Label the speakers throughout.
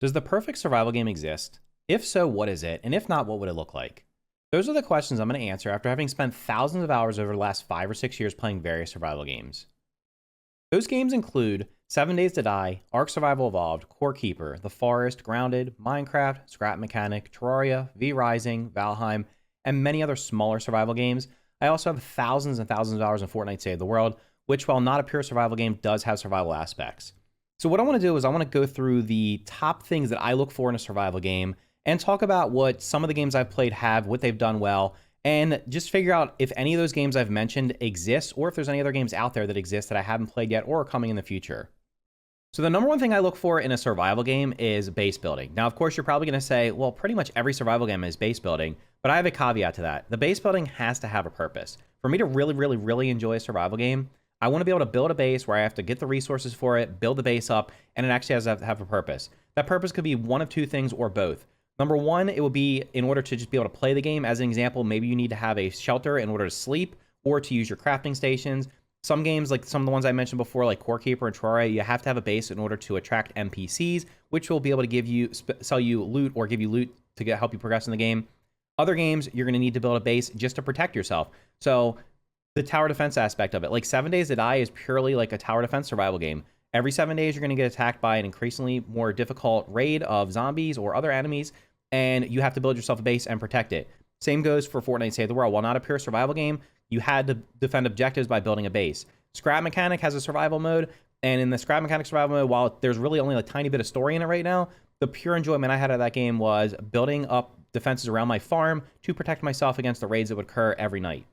Speaker 1: Does the perfect survival game exist? If so, what is it? And if not, what would it look like? Those are the questions I'm going to answer after having spent thousands of hours over the last 5 or 6 years playing various survival games. Those games include 7 Days to Die, Ark Survival Evolved, Core Keeper, The Forest, Grounded, Minecraft, Scrap Mechanic, Terraria, V Rising, Valheim, and many other smaller survival games. I also have thousands and thousands of hours in Fortnite Save the World, which, while not a pure survival game, does have survival aspects. So what I want to do is I want to go through the top things that I look for in a survival game and talk about what some of the games I've played have, what they've done well, and just figure out if any of those games I've mentioned exist or if there's any other games out there that exist that I haven't played yet or are coming in the future. So the number one thing I look for in a survival game is base building. Now, of course, you're probably going to say, well, pretty much every survival game is base building, but I have a caveat to that. The base building has to have a purpose. For me to really enjoy a survival game, I want to be able to build a base where I have to get the resources for it, build the base up, and it actually has to have a purpose. That purpose could be one of two things or both. Number one, it would be in order to just be able to play the game. As an example, maybe you need to have a shelter in order to sleep or to use your crafting stations. Some games, like some of the ones I mentioned before, like Core Keeper and Terraria, you have to have a base in order to attract NPCs, which will be able to give you, sell you loot or give you loot to help you progress in the game. Other games, you're going to need to build a base just to protect yourself. So the tower defense aspect of it, like 7 Days to Die is purely like a tower defense survival game. Every 7 days, you're going to get attacked by an increasingly more difficult raid of zombies or other enemies, and you have to build yourself a base and protect it. Same goes for Fortnite Save the World. While not a pure survival game, you had to defend objectives by building a base. Scrap Mechanic has a survival mode, and in the Scrap Mechanic survival mode, while there's really only a tiny bit of story in it right now, the pure enjoyment I had of that game was building up defenses around my farm to protect myself against the raids that would occur every night.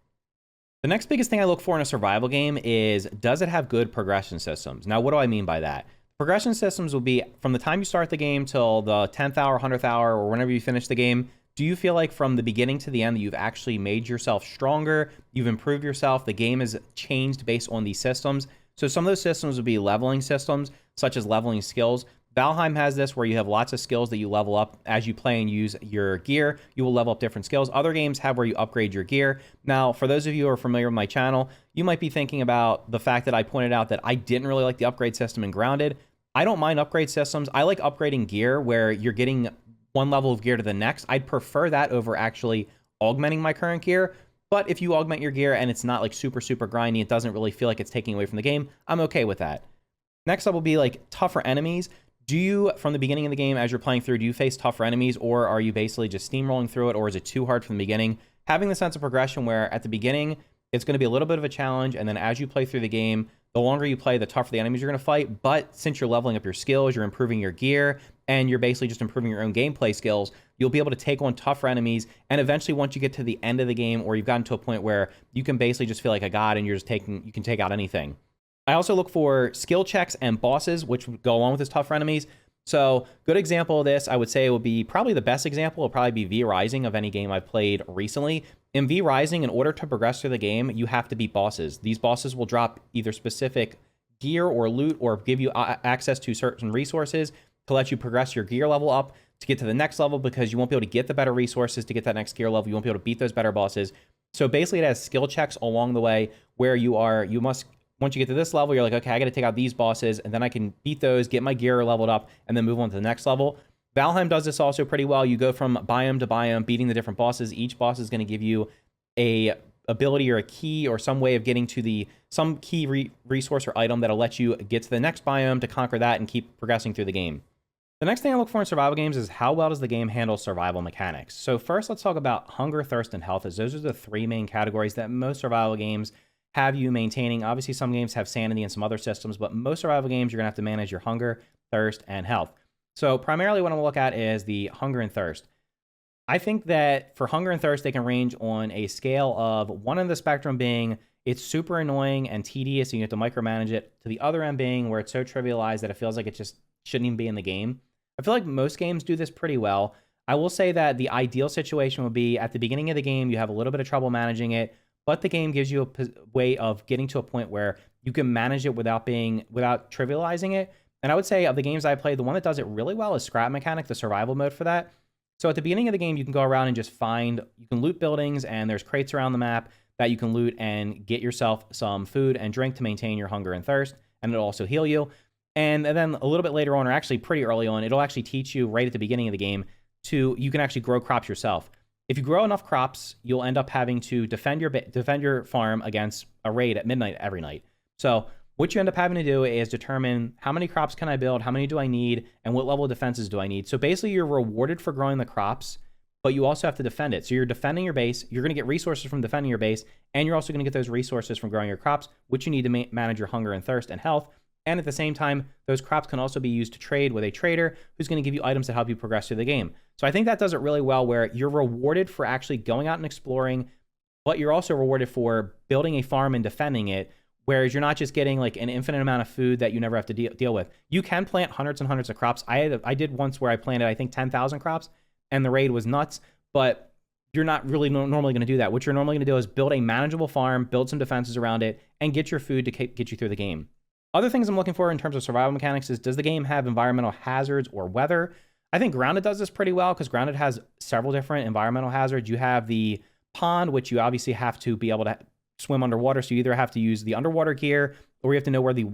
Speaker 1: The next biggest thing I look for in a survival game is, does it have good progression systems? Now, what do I mean by that? Progression systems will be from the time you start the game till the 10th hour, 100th hour, or whenever you finish the game. Do you feel like from the beginning to the end that you've actually made yourself stronger, you've improved yourself, the game has changed based on these systems? So some of those systems would be leveling systems, such as leveling skills. Valheim has this where you have lots of skills that you level up as you play and use your gear. You will level up different skills. Other games have where you upgrade your gear. Now, for those of you who are familiar with my channel, you might be thinking about the fact that I pointed out that I didn't really like the upgrade system in Grounded. I don't mind upgrade systems. I like upgrading gear where you're getting one level of gear to the next. I'd prefer that over actually augmenting my current gear. But if you augment your gear and it's not like super grindy, it doesn't really feel like it's taking away from the game, I'm okay with that. Next up will be like tougher enemies. Do you, from the beginning of the game, as you're playing through, do you face tougher enemies, or are you basically just steamrolling through it, or is it too hard from the beginning? Having the sense of progression where at the beginning, it's going to be a little bit of a challenge, and then as you play through the game, the longer you play, the tougher the enemies you're going to fight. But since you're leveling up your skills, you're improving your gear, and you're basically just improving your own gameplay skills, you'll be able to take on tougher enemies, and eventually once you get to the end of the game, or you've gotten to a point where you can basically just feel like a god, and you can take out anything. I also look for skill checks and bosses, which would go along with this tougher enemies. So good example of this, I would say, would be probably the best example will probably be V Rising of any game I've played recently. In V Rising, in order to progress through the game, you have to beat bosses. These bosses will drop either specific gear or loot or give you access to certain resources to let you progress your gear level up to get to the next level, because you won't be able to get the better resources to get that next gear level. You won't be able to beat those better bosses. So basically it has skill checks along the way where you must, once you get to this level, you're like, okay, I got to take out these bosses, and then I can beat those, get my gear leveled up, and then move on to the next level. Valheim does this also pretty well. You go from biome to biome, beating the different bosses. Each boss is going to give you a ability or a key or some way of getting to some key resource or item that'll let you get to the next biome to conquer that and keep progressing through the game. The next thing I look for in survival games is how well does the game handle survival mechanics. So first, let's talk about hunger, thirst, and health, as those are the three main categories that most survival games have you maintaining. Obviously, some games have sanity and some other systems, but most survival games, you're going to have to manage your hunger, thirst, and health. So primarily what I'm going to look at is the hunger and thirst. I think that for hunger and thirst, they can range on a scale of one end of the spectrum being it's super annoying and tedious and you have to micromanage it, to the other end being where it's so trivialized that it feels like it just shouldn't even be in the game. I feel like most games do this pretty well. I will say that the ideal situation would be at the beginning of the game, you have a little bit of trouble managing it, but the game gives you a way of getting to a point where you can manage it without trivializing it. And I would say of the games I played, the one that does it really well is Scrap Mechanic, the survival mode for that. So at the beginning of the game, you can go around and just you can loot buildings, and there's crates around the map that you can loot and get yourself some food and drink to maintain your hunger and thirst, and it'll also heal you. And then a little bit later on, or actually pretty early on, it'll actually teach you right at the beginning of the game you can actually grow crops yourself. If you grow enough crops, you'll end up having to defend your farm against a raid at midnight every night. So what you end up having to do is determine how many crops can I build, how many do I need, and what level of defenses do I need. So basically, you're rewarded for growing the crops, but you also have to defend it. So you're defending your base, you're going to get resources from defending your base, and you're also going to get those resources from growing your crops, which you need to manage your hunger and thirst and health. And at the same time, those crops can also be used to trade with a trader who's going to give you items that help you progress through the game. So I think that does it really well, where you're rewarded for actually going out and exploring, but you're also rewarded for building a farm and defending it, whereas you're not just getting like an infinite amount of food that you never have to deal with. You can plant hundreds and hundreds of crops. I did once where I planted, I think, 10,000 crops, and the raid was nuts, but you're not really normally going to do that. What you're normally going to do is build a manageable farm, build some defenses around it, and get your food to get you through the game. Other things I'm looking for in terms of survival mechanics is, does the game have environmental hazards or weather? I think Grounded does this pretty well, because Grounded has several different environmental hazards. You have the pond, which you obviously have to be able to swim underwater. So you either have to use the underwater gear, or you have to know where the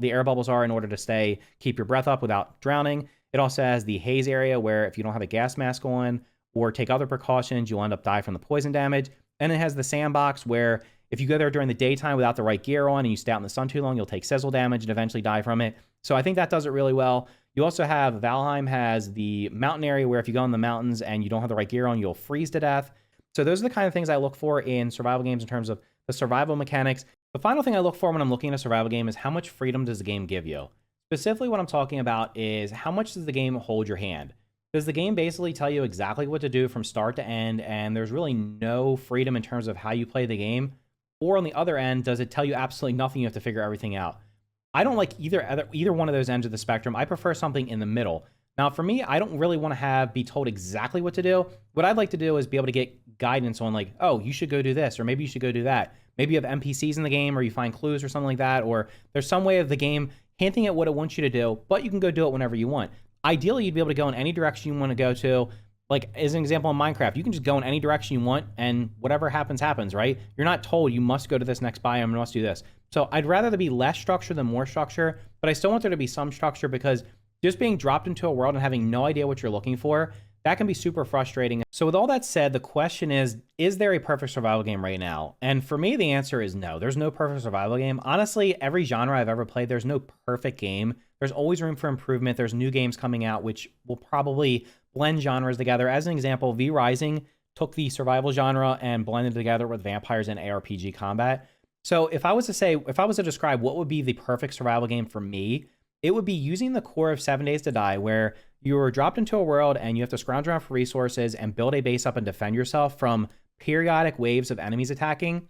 Speaker 1: air bubbles are in order to keep your breath up without drowning. It also has the haze area, where if you don't have a gas mask on or take other precautions, you'll end up dying from the poison damage. And it has the sandbox, where if you go there during the daytime without the right gear on and you stay out in the sun too long, you'll take sizzle damage and eventually die from it. So I think that does it really well. You also have Valheim has the mountain area, where if you go in the mountains and you don't have the right gear on, you'll freeze to death. So those are the kind of things I look for in survival games in terms of the survival mechanics. The final thing I look for when I'm looking at a survival game is, how much freedom does the game give you? Specifically, what I'm talking about is, how much does the game hold your hand? Does the game basically tell you exactly what to do from start to end, and there's really no freedom in terms of how you play the game? Or on the other end, does it tell you absolutely nothing? You have to figure everything out. I don't like either one of those ends of the spectrum. I prefer something in the middle. Now, for me, I don't really want to be told exactly what to do. What I'd like to do is be able to get guidance on, like, oh, you should go do this, or maybe you should go do that. Maybe you have NPCs in the game, or you find clues or something like that, or there's some way of the game hinting at what it wants you to do, but you can go do it whenever you want. Ideally, you'd be able to go in any direction you want to go to. Like, as an example, in Minecraft, you can just go in any direction you want, and whatever happens, happens, right? You're not told you must go to this next biome, you must do this. So I'd rather there be less structure than more structure, but I still want there to be some structure, because just being dropped into a world and having no idea what you're looking for, that can be super frustrating. So with all that said, the question is there a perfect survival game right now? And for me, the answer is no. There's no perfect survival game. Honestly, every genre I've ever played, there's no perfect game. There's always room for improvement. There's new games coming out, which will probably blend genres together. As an example, V Rising took the survival genre and blended it together with vampires and ARPG combat. So if I was to describe what would be the perfect survival game for me, it would be using the core of 7 Days to Die, where you're dropped into a world and you have to scrounge around for resources and build a base up and defend yourself from periodic waves of enemies attacking.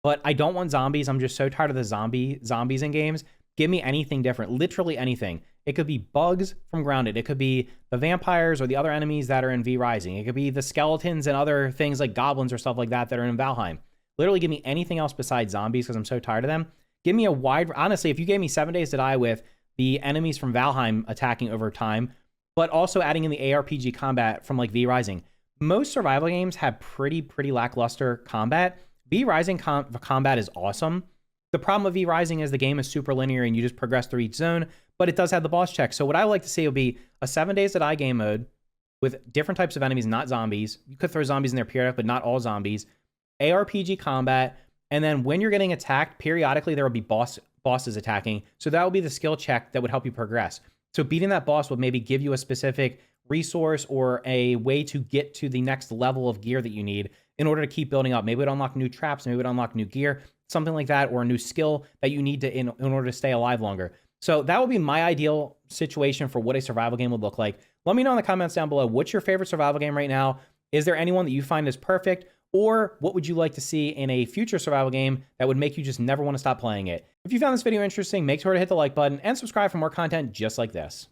Speaker 1: But I don't want zombies. I'm just so tired of the zombies in games. Give me anything different, literally anything. It could be bugs from Grounded. It could be the vampires or the other enemies that are in V Rising. It could be the skeletons and other things like goblins or stuff like that that are in Valheim. Literally give me anything else besides zombies, because I'm so tired of them. Give me a honestly, if you gave me 7 Days to Die with the enemies from Valheim attacking over time, but also adding in the ARPG combat from like V Rising. Most survival games have pretty lackluster combat. V Rising combat is awesome. The problem with V Rising is the game is super linear and you just progress through each zone, but it does have the boss check. So what I would like to see would be a 7 Days to Die game mode with different types of enemies, not zombies. You could throw zombies in there periodically, but not all zombies. ARPG combat, and then when you're getting attacked, periodically there will be bosses attacking. So that would be the skill check that would help you progress. So beating that boss would maybe give you a specific resource or a way to get to the next level of gear that you need in order to keep building up. Maybe it would unlock new traps, maybe it would unlock new gear, something like that, or a new skill that you need to in order to stay alive longer. So that would be my ideal situation for what a survival game would look like. Let me know in the comments down below, what's your favorite survival game right now? Is there anyone that you find is perfect? Or what would you like to see in a future survival game that would make you just never want to stop playing it? If you found this video interesting, make sure to hit the like button and subscribe for more content just like this.